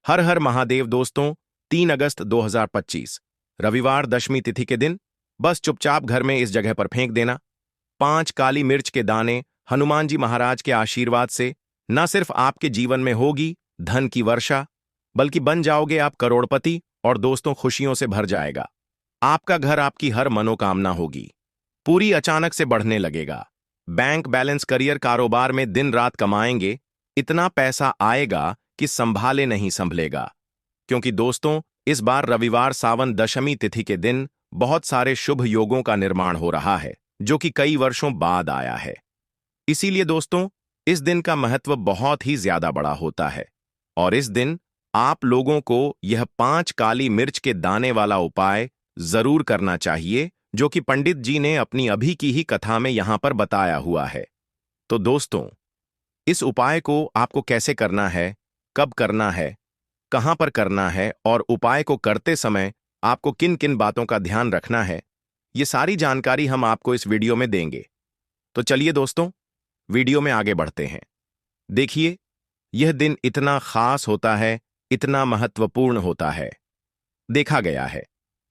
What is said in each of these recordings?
हर हर महादेव दोस्तों। 3 अगस्त 2025 रविवार दशमी तिथि के दिन बस चुपचाप घर में इस जगह पर फेंक देना 5 काली मिर्च के दाने। हनुमान जी महाराज के आशीर्वाद से न सिर्फ आपके जीवन में होगी धन की वर्षा, बल्कि बन जाओगे आप करोड़पति और दोस्तों खुशियों से भर जाएगा। आपका घर आपकी हर मनोकामना होगी पूरी अचानक से बढ़ने लगेगा। बैंक बैलेंस, करियर, कारोबार में दिन रात कमाएंगे, इतना पैसा आएगा कि संभाले नहीं संभलेगा। क्योंकि दोस्तों इस बार रविवार सावन दशमी तिथि के दिन बहुत सारे शुभ योगों का निर्माण हो रहा है, जो कि कई वर्षों बाद आया है। इसीलिए दोस्तों इस दिन का महत्व बहुत ही ज्यादा बड़ा होता है और इस दिन आप लोगों को यह 5 काली मिर्च के दाने वाला उपाय जरूर करना चाहिए, जो कि पंडित जी ने अपनी अभी की ही कथा में यहां पर बताया हुआ है। तो दोस्तों इस उपाय को आपको कैसे करना है, कब करना है, कहां पर करना है और उपाय को करते समय आपको किन किन बातों का ध्यान रखना है, ये सारी जानकारी हम आपको इस वीडियो में देंगे। तो चलिए दोस्तों वीडियो में आगे बढ़ते हैं। देखिए यह दिन इतना खास होता है, इतना महत्वपूर्ण होता है। देखा गया है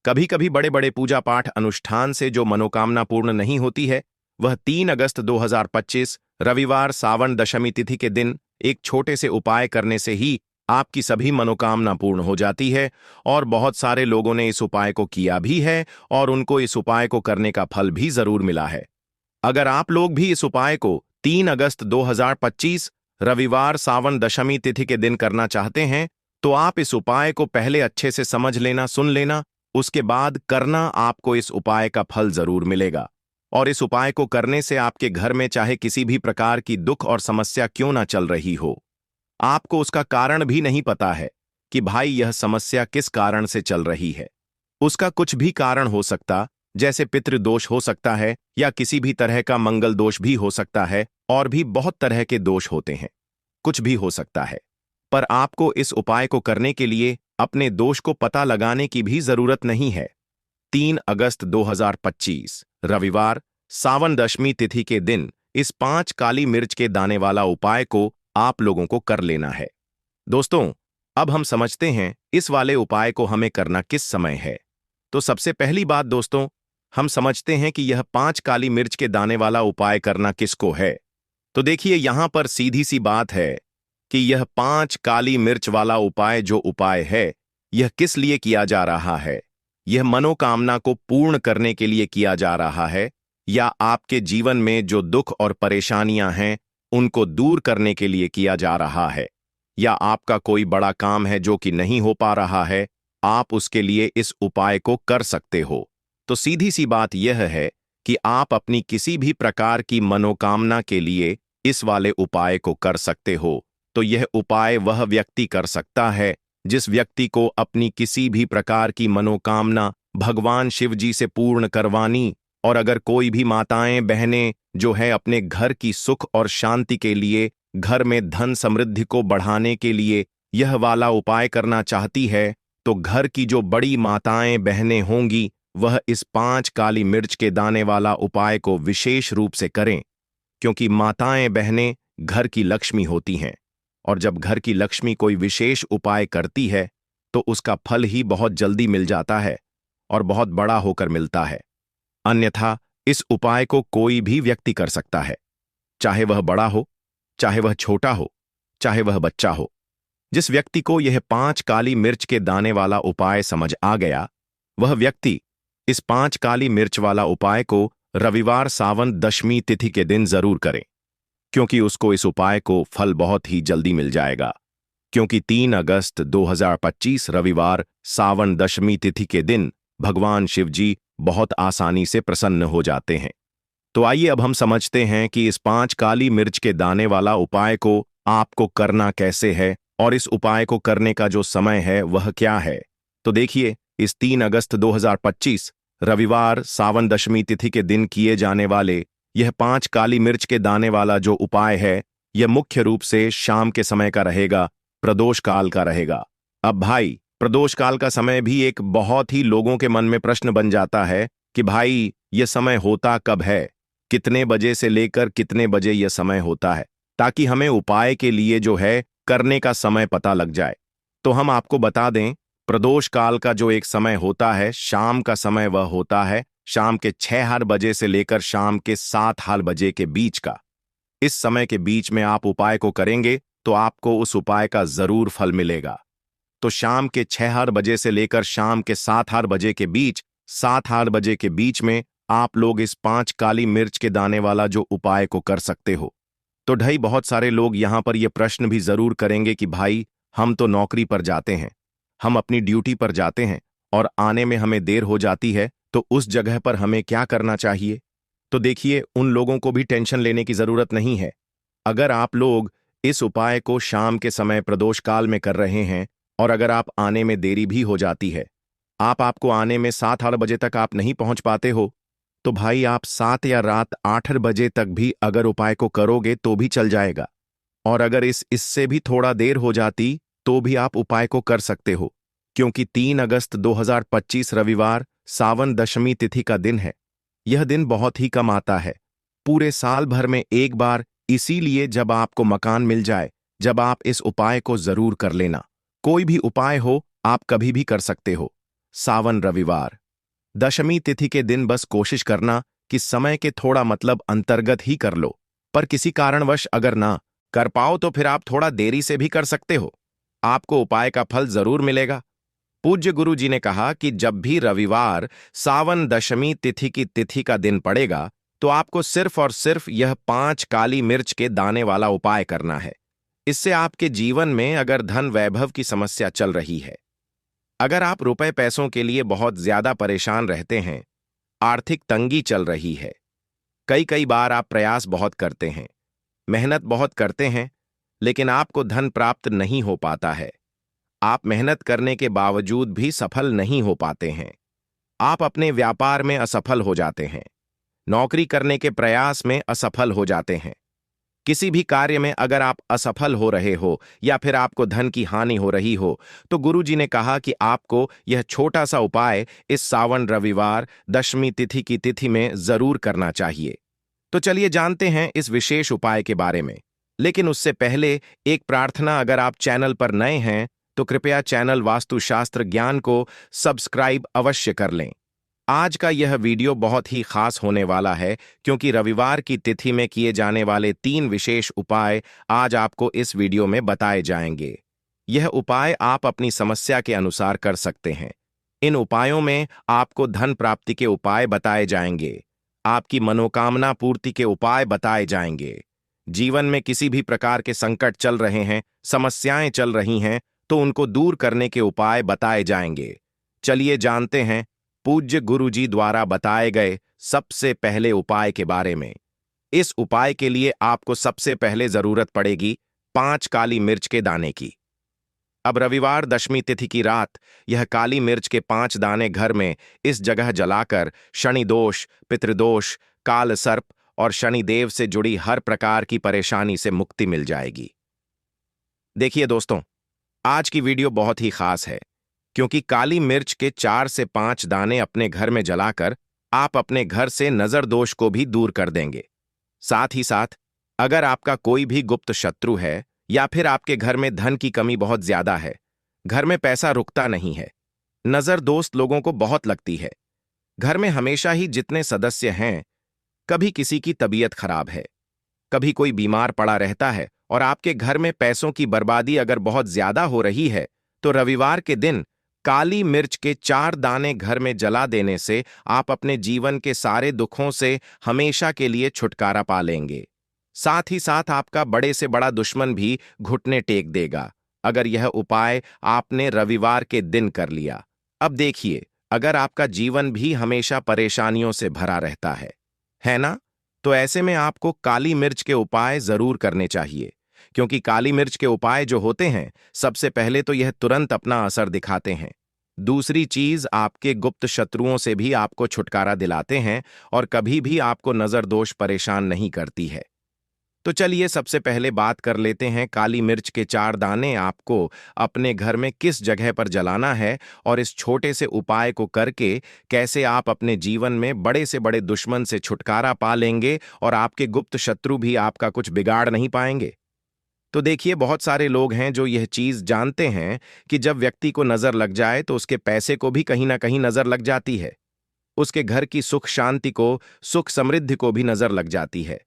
कभी कभी बड़े बड़े पूजा पाठ अनुष्ठान से जो मनोकामना पूर्ण नहीं होती है, वह 3 अगस्त 2025 रविवार सावन दशमी तिथि के दिन एक छोटे से उपाय करने से ही आपकी सभी मनोकामना पूर्ण हो जाती है। और बहुत सारे लोगों ने इस उपाय को किया भी है और उनको इस उपाय को करने का फल भी जरूर मिला है। अगर आप लोग भी इस उपाय को 3 अगस्त 2025 रविवार सावन दशमी तिथि के दिन करना चाहते हैं, तो आप इस उपाय को पहले अच्छे से समझ लेना, सुन लेना, उसके बाद करना। आपको इस उपाय का फल जरूर मिलेगा और इस उपाय को करने से आपके घर में चाहे किसी भी प्रकार की दुख और समस्या क्यों ना चल रही हो, आपको उसका कारण भी नहीं पता है कि भाई यह समस्या किस कारण से चल रही है। उसका कुछ भी कारण हो सकता, जैसे पितृदोष हो सकता है या किसी भी तरह का मंगल दोष भी हो सकता है, और भी बहुत तरह के दोष होते हैं, कुछ भी हो सकता है। पर आपको इस उपाय को करने के लिए अपने दोष को पता लगाने की भी जरूरत नहीं है। 3 अगस्त 2025 रविवार सावन दशमी तिथि के दिन इस 5 काली मिर्च के दाने वाला उपाय को आप लोगों को कर लेना है। दोस्तों अब हम समझते हैं इस वाले उपाय को हमें करना किस समय है। तो सबसे पहली बात दोस्तों, हम समझते हैं कि यह 5 काली मिर्च के दाने वाला उपाय करना किसको है। तो देखिए यहां पर सीधी सी बात है कि यह 5 काली मिर्च वाला उपाय जो उपाय है, यह किस लिए किया जा रहा है। यह मनोकामना को पूर्ण करने के लिए किया जा रहा है, या आपके जीवन में जो दुख और परेशानियां हैं उनको दूर करने के लिए किया जा रहा है, या आपका कोई बड़ा काम है जो कि नहीं हो पा रहा है, आप उसके लिए इस उपाय को कर सकते हो। तो सीधी सी बात यह है कि आप अपनी किसी भी प्रकार की मनोकामना के लिए इस वाले उपाय को कर सकते हो। तो यह उपाय वह व्यक्ति कर सकता है जिस व्यक्ति को अपनी किसी भी प्रकार की मनोकामना भगवान शिव जी से पूर्ण करवानी, और अगर कोई भी माताएं बहनें जो है अपने घर की सुख और शांति के लिए, घर में धन समृद्धि को बढ़ाने के लिए यह वाला उपाय करना चाहती है, तो घर की जो बड़ी माताएं बहनें होंगी वह इस 5 काली मिर्च के दाने वाला उपाय को विशेष रूप से करें। क्योंकि माताएं बहनें घर की लक्ष्मी होती हैं, और जब घर की लक्ष्मी कोई विशेष उपाय करती है तो उसका फल ही बहुत जल्दी मिल जाता है और बहुत बड़ा होकर मिलता है। अन्यथा इस उपाय को कोई भी व्यक्ति कर सकता है, चाहे वह बड़ा हो, चाहे वह छोटा हो, चाहे वह बच्चा हो। जिस व्यक्ति को यह 5 काली मिर्च के दाने वाला उपाय समझ आ गया, वह व्यक्ति इस 5 काली मिर्च वाला उपाय को रविवार सावन दशमी तिथि के दिन जरूर करे, क्योंकि उसको इस उपाय को फल बहुत ही जल्दी मिल जाएगा। क्योंकि 3 अगस्त 2025 रविवार सावन दशमी तिथि के दिन भगवान शिव जी बहुत आसानी से प्रसन्न हो जाते हैं। तो आइए अब हम समझते हैं कि इस 5 काली मिर्च के दाने वाला उपाय को आपको करना कैसे है और इस उपाय को करने का जो समय है वह क्या है। तो देखिए इस 3 अगस्त 2025 रविवार सावन दशमी तिथि के दिन किए जाने वाले यह 5 काली मिर्च के दाने वाला जो उपाय है, यह मुख्य रूप से शाम के समय का रहेगा, प्रदोष काल का रहेगा। अब भाई प्रदोष काल का समय भी एक बहुत ही लोगों के मन में प्रश्न बन जाता है कि भाई यह समय होता कब है, कितने बजे से लेकर कितने बजे यह समय होता है, ताकि हमें उपाय के लिए जो है करने का समय पता लग जाए। तो हम आपको बता दें, प्रदोष काल का जो एक समय होता है, शाम का समय, वह होता है शाम के 6:00 से लेकर शाम के 7:00 के बीच का। इस समय के बीच में आप उपाय को करेंगे तो आपको उस उपाय का जरूर फल मिलेगा। तो शाम के 6:00 से लेकर शाम के 7:00 के बीच, 7:00 के बीच में आप लोग इस 5 काली मिर्च के दाने वाला जो उपाय को कर सकते हो। तो ढाई बहुत सारे लोग यहां पर यह प्रश्न भी जरूर करेंगे कि भाई, हम तो नौकरी पर जाते हैं, हम अपनी ड्यूटी पर जाते हैं और आने में हमें देर हो जाती है, तो उस जगह पर हमें क्या करना चाहिए? तो देखिए, उन लोगों को भी टेंशन लेने की जरूरत नहीं है। अगर आप लोग इस उपाय को शाम के समय प्रदोष काल में कर रहे हैं और अगर आप आने में देरी भी हो जाती है, आपको आने में 7:00 तक आप नहीं पहुंच पाते हो, तो भाई आप 7 या रात 8 बजे तक भी अगर उपाय को करोगे तो भी चल जाएगा। और अगर इससे भी थोड़ा देर हो जाती तो भी आप उपाय को कर सकते हो, क्योंकि 3 अगस्त 2025 रविवार सावन दशमी तिथि का दिन है। यह दिन बहुत ही कम आता है, पूरे साल भर में एक बार, इसीलिए जब आपको मकान मिल जाए, जब आप इस उपाय को जरूर कर लेना। कोई भी उपाय हो, आप कभी भी कर सकते हो। सावन रविवार दशमी तिथि के दिन बस कोशिश करना कि समय के थोड़ा मतलब अंतर्गत ही कर लो, पर किसी कारणवश अगर ना कर पाओ तो फिर आप थोड़ा देरी से भी कर सकते हो, आपको उपाय का फल जरूर मिलेगा। पूज्य गुरु जी ने कहा कि जब भी रविवार सावन दशमी तिथि की तिथि का दिन पड़ेगा तो आपको सिर्फ और सिर्फ यह 5 काली मिर्च के दाने वाला उपाय करना है। इससे आपके जीवन में अगर धन वैभव की समस्या चल रही है, अगर आप रुपए पैसों के लिए बहुत ज्यादा परेशान रहते हैं, आर्थिक तंगी चल रही है, कई कई बार आप प्रयास बहुत करते हैं, मेहनत बहुत करते हैं, लेकिन आपको धन प्राप्त नहीं हो पाता है, आप मेहनत करने के बावजूद भी सफल नहीं हो पाते हैं, आप अपने व्यापार में असफल हो जाते हैं, नौकरी करने के प्रयास में असफल हो जाते हैं, किसी भी कार्य में अगर आप असफल हो रहे हो या फिर आपको धन की हानि हो रही हो, तो गुरुजी ने कहा कि आपको यह छोटा सा उपाय इस सावन रविवार दशमी तिथि की तिथि में जरूर करना चाहिए। तो चलिए जानते हैं इस विशेष उपाय के बारे में। लेकिन उससे पहले एक प्रार्थना, अगर आप चैनल पर नए हैं तो कृपया चैनल वास्तुशास्त्र ज्ञान को सब्सक्राइब अवश्य कर लें। आज का यह वीडियो बहुत ही खास होने वाला है, क्योंकि रविवार की तिथि में किए जाने वाले 3 विशेष उपाय आज आपको इस वीडियो में बताए जाएंगे। यह उपाय आप अपनी समस्या के अनुसार कर सकते हैं। इन उपायों में आपको धन प्राप्ति के उपाय बताए जाएंगे, आपकी मनोकामना पूर्ति के उपाय बताए जाएंगे। जीवन में किसी भी प्रकार के संकट चल रहे हैं, समस्याएं चल रही हैं, तो उनको दूर करने के उपाय बताए जाएंगे। चलिए जानते हैं पूज्य गुरुजी द्वारा बताए गए सबसे पहले उपाय के बारे में। इस उपाय के लिए आपको सबसे पहले जरूरत पड़ेगी 5 काली मिर्च के दाने की। अब रविवार दशमी तिथि की रात यह काली मिर्च के 5 दाने घर में इस जगह जलाकर शनि दोष, पितृदोष, काल सर्प और शनिदेव से जुड़ी हर प्रकार की परेशानी से मुक्ति मिल जाएगी। देखिए दोस्तों, आज की वीडियो बहुत ही खास है, क्योंकि काली मिर्च के 4 से 5 दाने अपने घर में जलाकर आप अपने घर से नजर दोष को भी दूर कर देंगे। साथ ही साथ अगर आपका कोई भी गुप्त शत्रु है या फिर आपके घर में धन की कमी बहुत ज्यादा है, घर में पैसा रुकता नहीं है, नजर दोस्त लोगों को बहुत लगती है, घर में हमेशा ही जितने सदस्य हैं, कभी किसी की तबीयत खराब है, कभी कोई बीमार पड़ा रहता है और आपके घर में पैसों की बर्बादी अगर बहुत ज्यादा हो रही है, तो रविवार के दिन काली मिर्च के 4 दाने घर में जला देने से आप अपने जीवन के सारे दुखों से हमेशा के लिए छुटकारा पा लेंगे। साथ ही साथ आपका बड़े से बड़ा दुश्मन भी घुटने टेक देगा, अगर यह उपाय आपने रविवार के दिन कर लिया। अब देखिए, अगर आपका जीवन भी हमेशा परेशानियों से भरा रहता है ना? तो ऐसे में आपको काली मिर्च के उपाय जरूर करने चाहिए, क्योंकि काली मिर्च के उपाय जो होते हैं, सबसे पहले तो यह तुरंत अपना असर दिखाते हैं। दूसरी चीज, आपके गुप्त शत्रुओं से भी आपको छुटकारा दिलाते हैं और कभी भी आपको नजर दोष परेशान नहीं करती है। तो चलिए सबसे पहले बात कर लेते हैं काली मिर्च के 4 दाने आपको अपने घर में किस जगह पर जलाना है और इस छोटे से उपाय को करके कैसे आप अपने जीवन में बड़े से बड़े दुश्मन से छुटकारा पा लेंगे और आपके गुप्त शत्रु भी आपका कुछ बिगाड़ नहीं पाएंगे। तो देखिए, बहुत सारे लोग हैं जो यह चीज जानते हैं कि जब व्यक्ति को नजर लग जाए तो उसके पैसे को भी कहीं ना कहीं नजर लग जाती है। उसके घर की सुख शांति को, सुख समृद्धि को भी नजर लग जाती है।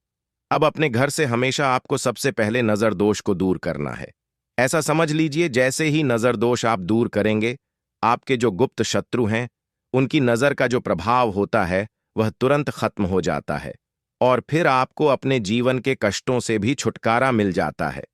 अब अपने घर से हमेशा आपको सबसे पहले नजर दोष को दूर करना है। ऐसा समझ लीजिए, जैसे ही नजर दोष आप दूर करेंगे, आपके जो गुप्त शत्रु हैं, उनकी नजर का जो प्रभाव होता है वह तुरंत खत्म हो जाता है और फिर आपको अपने जीवन के कष्टों से भी छुटकारा मिल जाता है।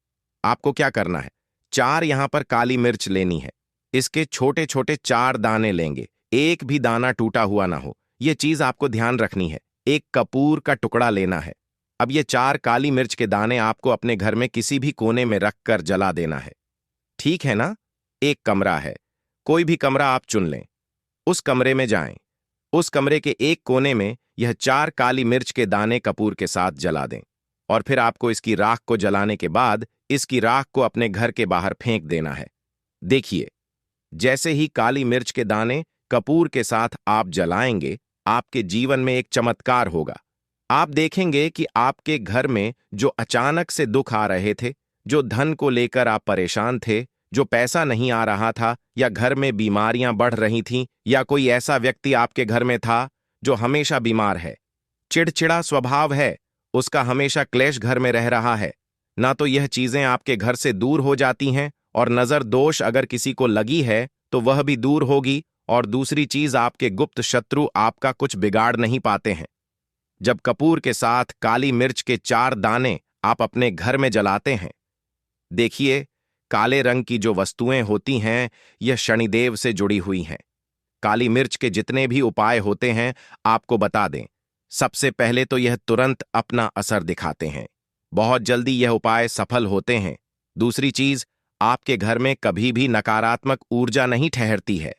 आपको क्या करना है? 4 यहां पर काली मिर्च लेनी है। इसके छोटे छोटे 4 दाने लेंगे, एक भी दाना टूटा हुआ ना हो, यह चीज आपको ध्यान रखनी है। एक कपूर का टुकड़ा लेना है। अब ये 4 काली मिर्च के दाने आपको अपने घर में किसी भी कोने में रखकर जला देना है। ठीक है ना? एक कमरा है, कोई भी कमरा आप चुन लें, उस कमरे में जाएं। उस कमरे के एक कोने में यह 4 काली मिर्च के दाने कपूर के साथ जला दें और फिर आपको इसकी राख को जलाने के बाद इसकी राख को अपने घर के बाहर फेंक देना है। देखिए, जैसे ही काली मिर्च के दाने कपूर के साथ आप जलाएंगे, आपके जीवन में एक चमत्कार होगा। आप देखेंगे कि आपके घर में जो अचानक से दुख आ रहे थे, जो धन को लेकर आप परेशान थे, जो पैसा नहीं आ रहा था, या घर में बीमारियां बढ़ रही थीं, या कोई ऐसा व्यक्ति आपके घर में था जो हमेशा बीमार है, चिड़चिड़ा स्वभाव है, उसका हमेशा क्लेश घर में रह रहा है, ना तो यह चीजें आपके घर से दूर हो जाती हैं और नजर दोष अगर किसी को लगी है तो वह भी दूर होगी, और दूसरी चीज, आपके गुप्त शत्रु आपका कुछ बिगाड़ नहीं पाते हैं। जब कपूर के साथ काली मिर्च के 4 दाने आप अपने घर में जलाते हैं, देखिए, काले रंग की जो वस्तुएं होती हैं यह शनिदेव से जुड़ी हुई हैं। काली मिर्च के जितने भी उपाय होते हैं आपको बता दें, सबसे पहले तो यह तुरंत अपना असर दिखाते हैं, बहुत जल्दी यह उपाय सफल होते हैं। दूसरी चीज, आपके घर में कभी भी नकारात्मक ऊर्जा नहीं ठहरती है।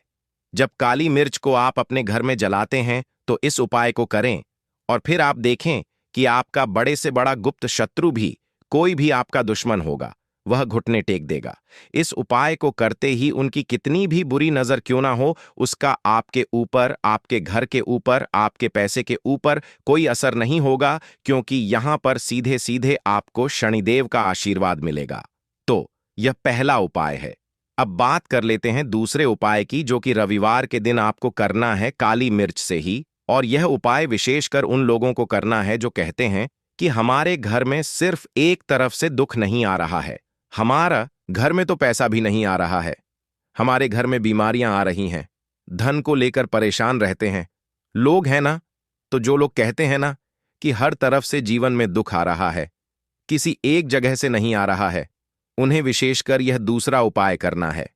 जब काली मिर्च को आप अपने घर में जलाते हैं तो इस उपाय को करें और फिर आप देखें कि आपका बड़े से बड़ा गुप्त शत्रु भी, कोई भी आपका दुश्मन होगा, वह घुटने टेक देगा। इस उपाय को करते ही उनकी कितनी भी बुरी नजर क्यों ना हो, उसका आपके ऊपर, आपके घर के ऊपर, आपके पैसे के ऊपर कोई असर नहीं होगा, क्योंकि यहां पर सीधे सीधे आपको शनिदेव का आशीर्वाद मिलेगा। तो यह पहला उपाय है। अब बात कर लेते हैं दूसरे उपाय की, जो कि रविवार के दिन आपको करना है काली मिर्च से ही। और यह उपाय विशेषकर उन लोगों को करना है जो कहते हैं कि हमारे घर में सिर्फ एक तरफ से दुख नहीं आ रहा है, हमारा घर में तो पैसा भी नहीं आ रहा है, हमारे घर में बीमारियां आ रही हैं, धन को लेकर परेशान रहते हैं। लोग हैं ना, तो जो लोग कहते हैं ना कि हर तरफ से जीवन में दुख आ रहा है, किसी एक जगह से नहीं आ रहा है, उन्हें विशेषकर यह दूसरा उपाय करना है,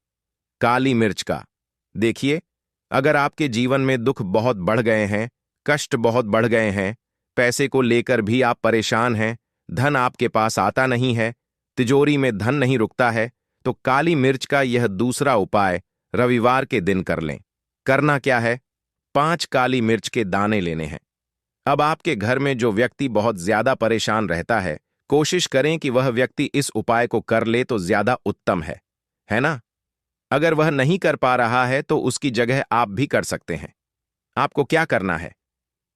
काली मिर्च का। देखिए, अगर आपके जीवन में दुख बहुत बढ़ गए हैं, कष्ट बहुत बढ़ गए हैं, पैसे को लेकर भी आप परेशान हैं, धन आपके पास आता नहीं है, तिजोरी में धन नहीं रुकता है, तो काली मिर्च का यह दूसरा उपाय रविवार के दिन कर लें। करना क्या है? 5 काली मिर्च के दाने लेने हैं। अब आपके घर में जो व्यक्ति बहुत ज्यादा परेशान रहता है, कोशिश करें कि वह व्यक्ति इस उपाय को कर ले तो ज्यादा उत्तम है ना? अगर वह नहीं कर पा रहा है तो उसकी जगह आप भी कर सकते हैं। आपको क्या करना है?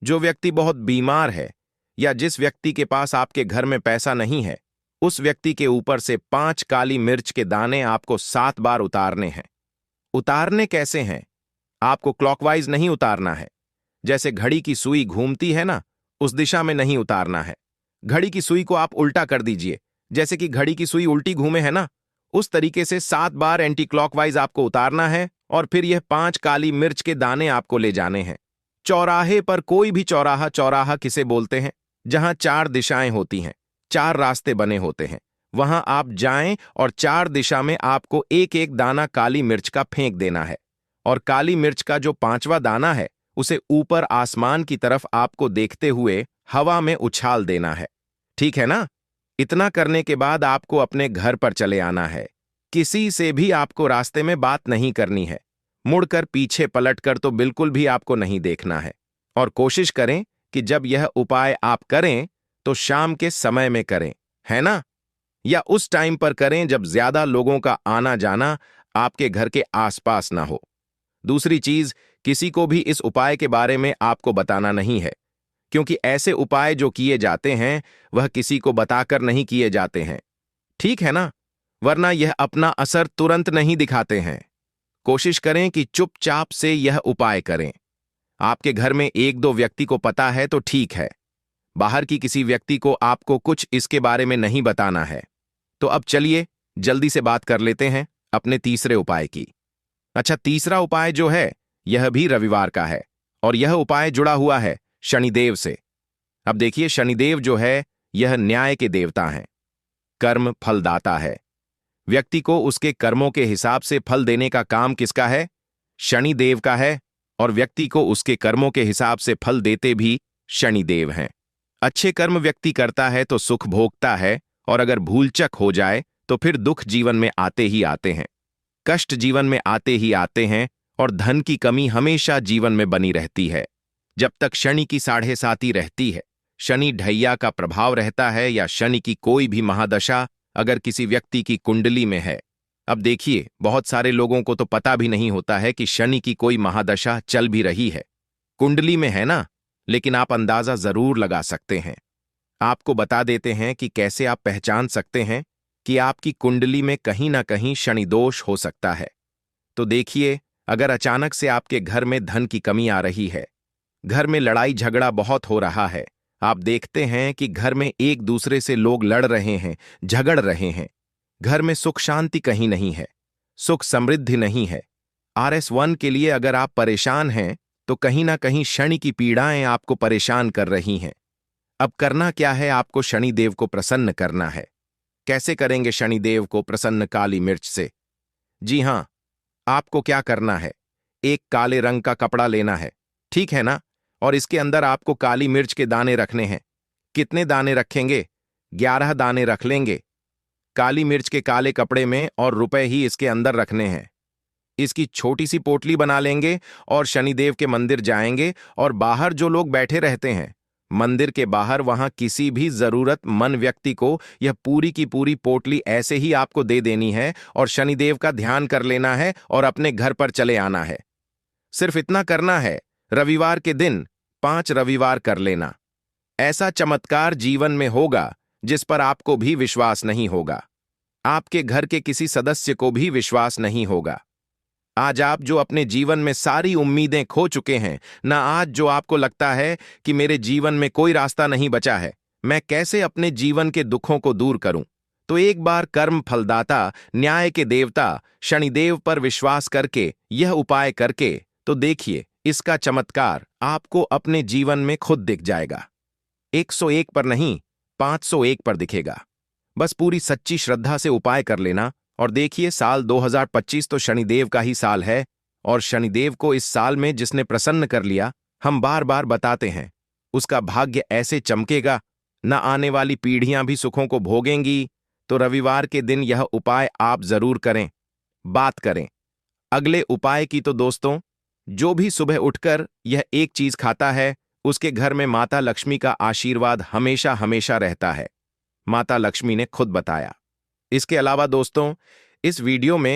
जो व्यक्ति बहुत बीमार है या जिस व्यक्ति के पास आपके घर में पैसा नहीं है, उस व्यक्ति के ऊपर से 5 काली मिर्च के दाने आपको 7 बार उतारने हैं। उतारने कैसे हैं? आपको क्लॉकवाइज नहीं उतारना है। जैसे घड़ी की सुई घूमती है ना, उस दिशा में नहीं उतारना है। घड़ी की सुई को आप उल्टा कर दीजिए, जैसे कि घड़ी की सुई उल्टी घूमे है ना, उस तरीके से 7 बार एंटी क्लॉकवाइज आपको उतारना है और फिर यह 5 काली मिर्च के दाने आपको ले जाने हैं। चौराहे पर, कोई भी चौराहा, चौराहा किसे बोलते हैं? जहां 4 दिशाएं होती हैं, 4 रास्ते बने होते हैं, वहां आप जाएं और 4 दिशा में आपको एक एक दाना काली मिर्च का फेंक देना है। और काली मिर्च का जो 5वां दाना है, उसे ऊपर आसमान की तरफ आपको देखते हुए हवा में उछाल देना है। ठीक है ना? इतना करने के बाद आपको अपने घर पर चले आना है। किसी से भी आपको रास्ते में बात नहीं करनी है। मुड़कर, पीछे पलटकर तो बिल्कुल भी आपको नहीं देखना है। और कोशिश करें कि जब यह उपाय आप करें तो शाम के समय में करें, है ना? या उस टाइम पर करें जब ज्यादा लोगों का आना जाना आपके घर के आसपास ना हो। दूसरी चीज, किसी को भी इस उपाय के बारे में आपको बताना नहीं है, क्योंकि ऐसे उपाय जो किए जाते हैं वह किसी को बताकर नहीं किए जाते हैं। ठीक है ना? वरना यह अपना असर तुरंत नहीं दिखाते हैं। कोशिश करें कि चुपचाप से यह उपाय करें। आपके घर में एक दो व्यक्ति को पता है तो ठीक है। बाहर की किसी व्यक्ति को आपको कुछ इसके बारे में नहीं बताना है। तो अब चलिए जल्दी से बात कर लेते हैं अपने तीसरे उपाय की। अच्छा, तीसरा उपाय जो है यह भी रविवार का है और यह उपाय जुड़ा हुआ है शनिदेव से। अब देखिए, शनिदेव जो है यह न्याय के देवता हैं, कर्म फलदाता है। व्यक्ति को उसके कर्मों के हिसाब से फल देने का काम किसका है? शनिदेव का है। और व्यक्ति को उसके कर्मों के हिसाब से फल देते भी शनिदेव हैं। अच्छे कर्म व्यक्ति करता है तो सुख भोगता है, और अगर भूलचक हो जाए तो फिर दुख जीवन में आते ही आते हैं, कष्ट जीवन में आते ही आते हैं, और धन की कमी हमेशा जीवन में बनी रहती है। जब तक शनि की 7.5 रहती है, शनि ढैया का प्रभाव रहता है, या शनि की कोई भी महादशा अगर किसी व्यक्ति की कुंडली में है। अब देखिए, बहुत सारे लोगों को तो पता भी नहीं होता है कि शनि की कोई महादशा चल भी रही है, कुंडली में है ना, लेकिन आप अंदाजा जरूर लगा सकते हैं। आपको बता देते हैं कि कैसे आप पहचान सकते हैं कि आपकी कुंडली में कहीं ना कहीं शनि दोष हो सकता है। तो देखिए, अगर अचानक से आपके घर में धन की कमी आ रही है, घर में लड़ाई झगड़ा बहुत हो रहा है, आप देखते हैं कि घर में एक दूसरे से लोग लड़ रहे हैं, झगड़ रहे हैं, घर में सुख शांति कहीं नहीं है, सुख समृद्धि नहीं है, RS1 के लिए अगर आप परेशान हैं तो कहीं ना कहीं शनि की पीड़ाएं आपको परेशान कर रही हैं। अब करना क्या है? आपको शनिदेव को प्रसन्न करना है। कैसे करेंगे शनिदेव को प्रसन्न? काली मिर्च से। जी हां, आपको क्या करना है, एक काले रंग का कपड़ा लेना है, ठीक है ना, और इसके अंदर आपको काली मिर्च के दाने रखने हैं। कितने दाने रखेंगे? 11 दाने रख लेंगे काली मिर्च के काले कपड़े में, और रुपए ही इसके अंदर रखने हैं। इसकी छोटी सी पोटली बना लेंगे और शनिदेव के मंदिर जाएंगे, और बाहर जो लोग बैठे रहते हैं मंदिर के बाहर, वहां किसी भी जरूरतमंद व्यक्ति को यह पूरी की पूरी पोटली ऐसे ही आपको दे देनी है, और शनिदेव का ध्यान कर लेना है और अपने घर पर चले आना है। सिर्फ इतना करना है, रविवार के दिन 5 रविवार कर लेना। ऐसा चमत्कार जीवन में होगा जिस पर आपको भी विश्वास नहीं होगा, आपके घर के किसी सदस्य को भी विश्वास नहीं होगा। आज आप जो अपने जीवन में सारी उम्मीदें खो चुके हैं ना, आज जो आपको लगता है कि मेरे जीवन में कोई रास्ता नहीं बचा है, मैं कैसे अपने जीवन के दुखों को दूर करूं, तो एक बार कर्म फलदाता न्याय के देवता शनिदेव पर विश्वास करके यह उपाय करके तो देखिए, इसका चमत्कार आपको अपने जीवन में खुद दिख जाएगा। 101 पर नहीं, 501 पर दिखेगा। बस पूरी सच्ची श्रद्धा से उपाय कर लेना, और देखिए, साल 2025 तो शनिदेव का ही साल है, और शनिदेव को इस साल में जिसने प्रसन्न कर लिया, हम बार बार बताते हैं, उसका भाग्य ऐसे चमकेगा, न आने वाली पीढ़ियां भी सुखों को भोगेंगी। तो रविवार के दिन यह उपाय आप जरूर करें। बात करें अगले उपाय की, तो दोस्तों, जो भी सुबह उठकर यह एक चीज खाता है, उसके घर में माता लक्ष्मी का आशीर्वाद हमेशा हमेशा रहता है। माता लक्ष्मी ने खुद बताया। इसके अलावा दोस्तों, इस वीडियो में